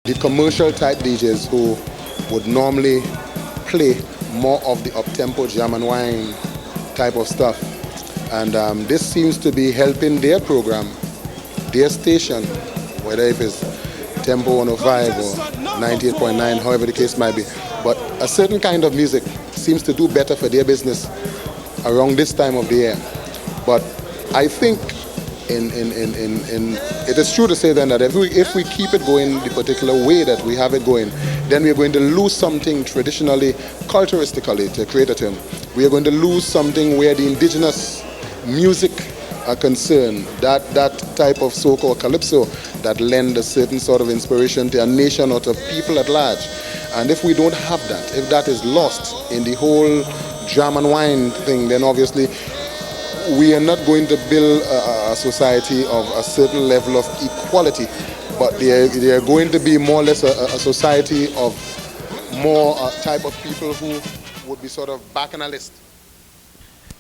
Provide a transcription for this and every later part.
the commercial type DJs who would normally play more of the up-tempo jam and wine type of stuff. And this seems to be helping their program, their station, whether if it's Tempo 105 or 98.9, however the case might be. But a certain kind of music seems to do better for their business around this time of the year. But I think it is true to say then that if we keep it going the particular way that we have it going, then we're going to lose something traditionally, culturistically, to create a term. We are going to lose something where the indigenous music are concerned, that type of so-called calypso that lend a certain sort of inspiration to a nation or to people at large. And if we don't have that, if that is lost in the whole jam and wine thing, then obviously we are not going to build a society of a certain level of equality, but they are going to be more or less a society of more type of people who would be sort of bacchanalist.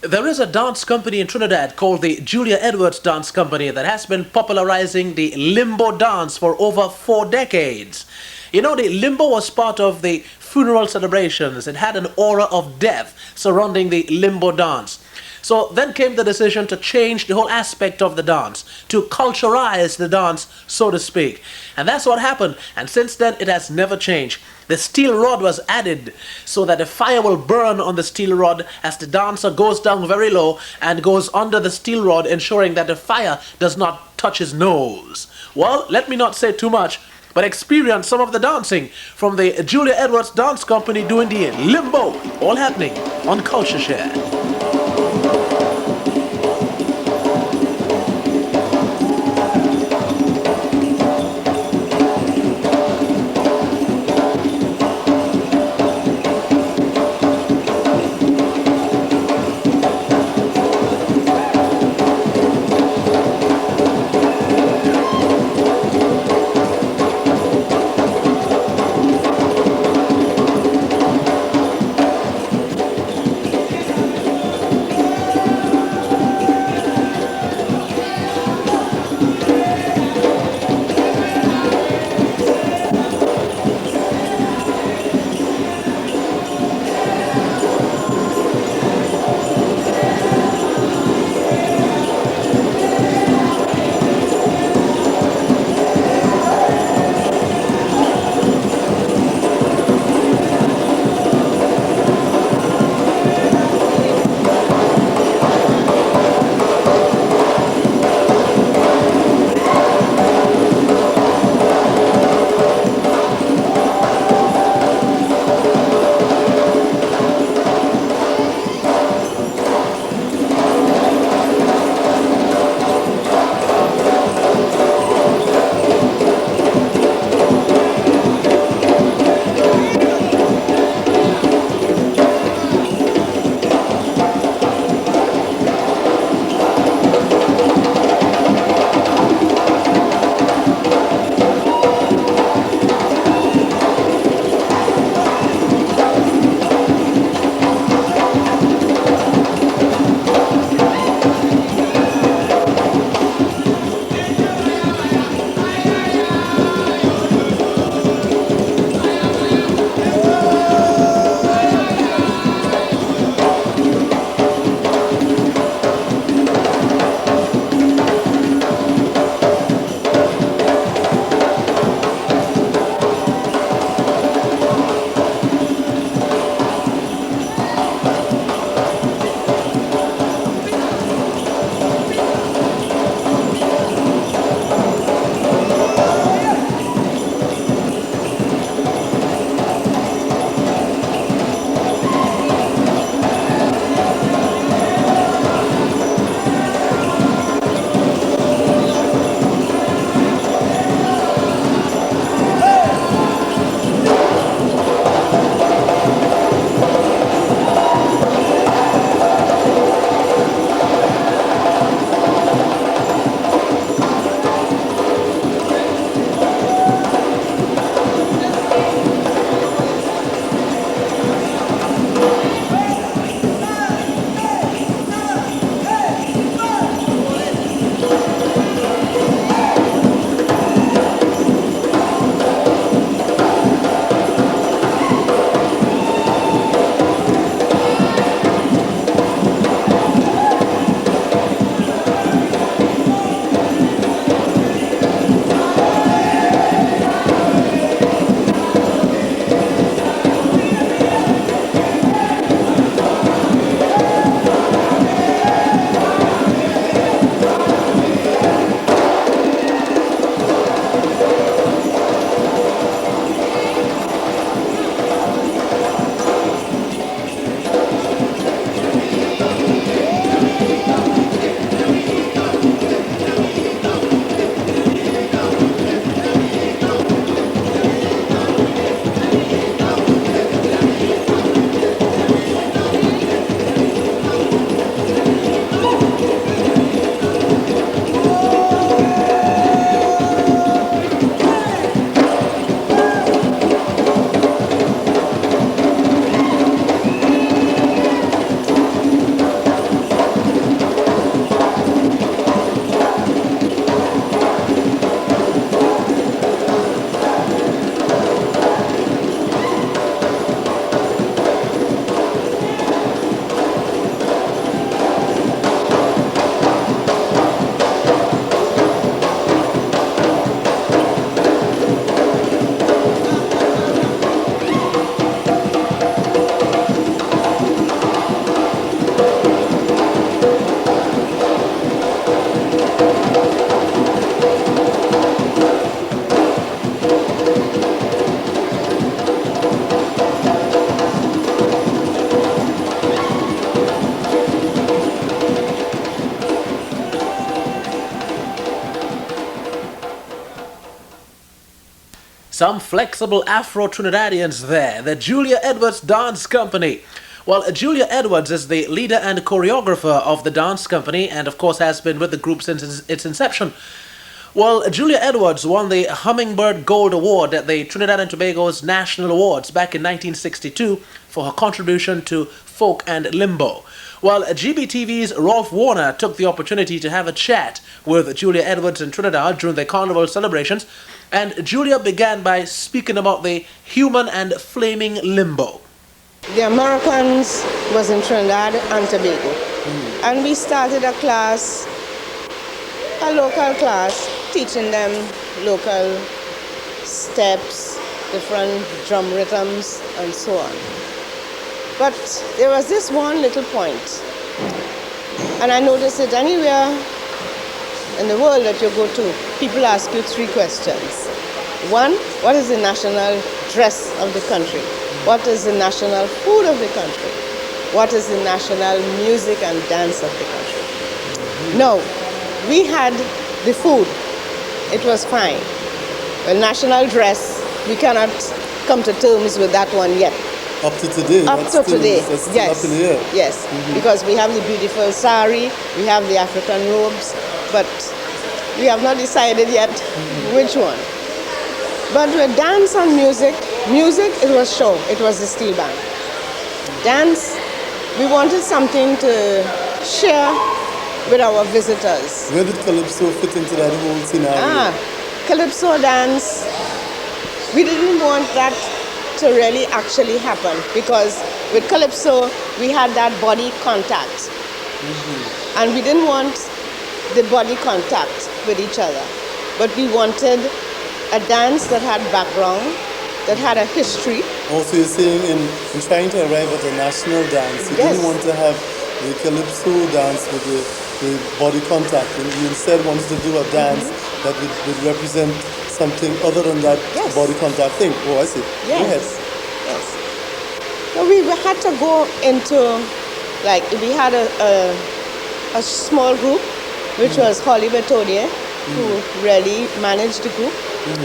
There is a dance company in Trinidad called the Julia Edwards Dance Company that has been popularizing the limbo dance for over 4 decades. You know, the limbo was part of the funeral celebrations. It had an aura of death surrounding the limbo dance. So then came the decision to change the whole aspect of the dance, to culturalize the dance, so to speak. And that's what happened. And since then, it has never changed. The steel rod was added so that the fire will burn on the steel rod as the dancer goes down very low and goes under the steel rod, ensuring that the fire does not touch his nose. Well, let me not say too much, but experience some of the dancing from the Julia Edwards Dance Company doing the limbo, all happening on CultureShare. Some flexible Afro-Trinidadians there, the Julia Edwards Dance Company. Well, Julia Edwards is the leader and choreographer of the dance company and, of course, has been with the group since its inception. Well, Julia Edwards won the Hummingbird Gold Award at the Trinidad and Tobago's National Awards back in 1962 for her contribution to folk and limbo. Well, G.B.T.V's Rolf Warner took the opportunity to have a chat with Julia Edwards in Trinidad during the carnival celebrations, and Julia began by speaking about the human and flaming limbo. The Americans was in Trinidad and Tobago, and we started a class, a local class, teaching them local steps, different drum rhythms, and so on. But there was this one little point, and I noticed it anywhere in the world that you go to, people ask you three questions. One, what is the national dress of the country? What is the national food of the country? What is the national music and dance of the country? No, we had the food. It was fine. Well, national dress, we cannot come to terms with that one yet. Up to today? Up to today, yes. Up in the air. Yes, because we have the beautiful sari, we have the African robes, but we have not decided yet which one. But with dance and music, it was show, it was the steel band. Dance, we wanted something to share with our visitors. Where did Calypso fit into that whole scenario? Calypso dance, we didn't want that to really actually happen because with Calypso, we had that body contact. And we didn't want the body contact with each other, but we wanted a dance that had background, that had a history. Also, you're saying in trying to arrive at a national dance, you didn't want to have the Calypso dance with the body contact, and you instead wanted to do a dance that would represent something other than that body contact thing. Oh, I see. Yes. Go ahead. Yes. So we had to go into, like, we had a small group, which was Holly Betodier, who really managed the group.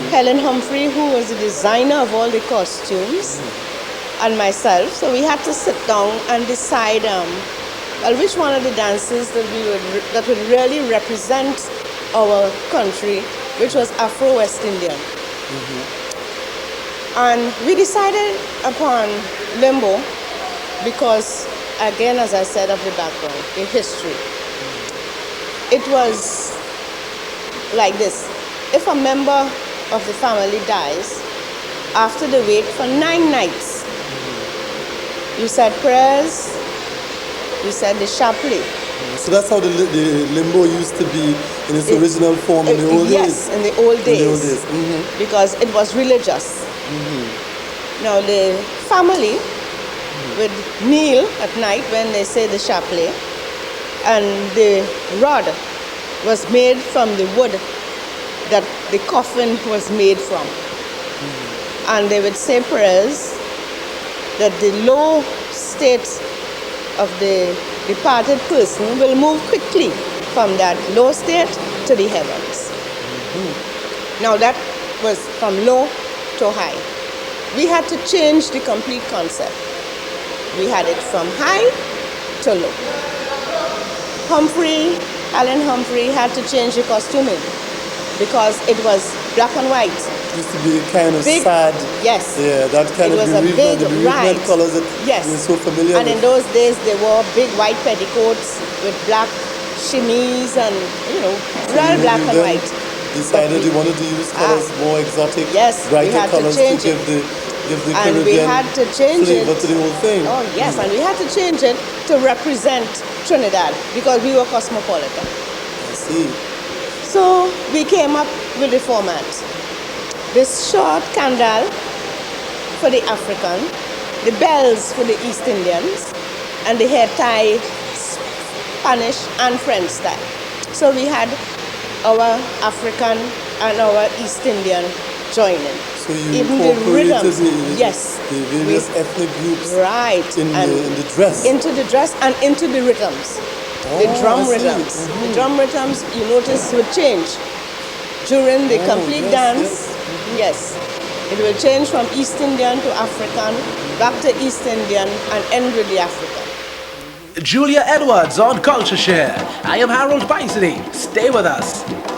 Helen Humphrey, who was the designer of all the costumes, and myself. So we had to sit down and decide which one of the dances that would really represent our country, which was Afro-West Indian. And we decided upon limbo because, again, as I said, of the background, the history. It was like this. If a member of the family dies, after the wait for 9 nights, you said prayers, you said the chapelet. So that's how the limbo used to be in its original form in the old days? Yes, in the old days. In the old days. Because it was religious. Now the family would kneel at night when they say the chapelet, and the rod was made from the wood that the coffin was made from. And they would say prayers that the low state of the departed person will move quickly from that low state to the heavens. Now that was from low to high. We had to change the complete concept. We had it from high to low. Alan Humphrey had to change the costuming because it was black and white. It used to be kind of big, sad. Yes. Yeah, that kind it of was a big bereavement colors that we're so familiar and with. in those days they wore big white petticoats with black chemise and, real black and white. Decided you wanted to use colors more exotic, brighter colors to give the and Caribbean we had to change flavor to the whole thing. Oh yes, and we had to change it to represent Trinidad because we were cosmopolitan. I see. So we came up with the format. This short candle for the African, the bells for the East Indians, and the hair tie Spanish and French style. So we had our African and our East Indian joining. So you even incorporated the various ethnic groups in the dress. Into the dress and into the rhythms. The drum rhythms. The drum rhythms, you notice, would change during the complete dance. Yes. It will change from East Indian to African, back to East Indian, and end with the African. Julia Edwards on CultureShare. I am Harold PYSADEE. Stay with us.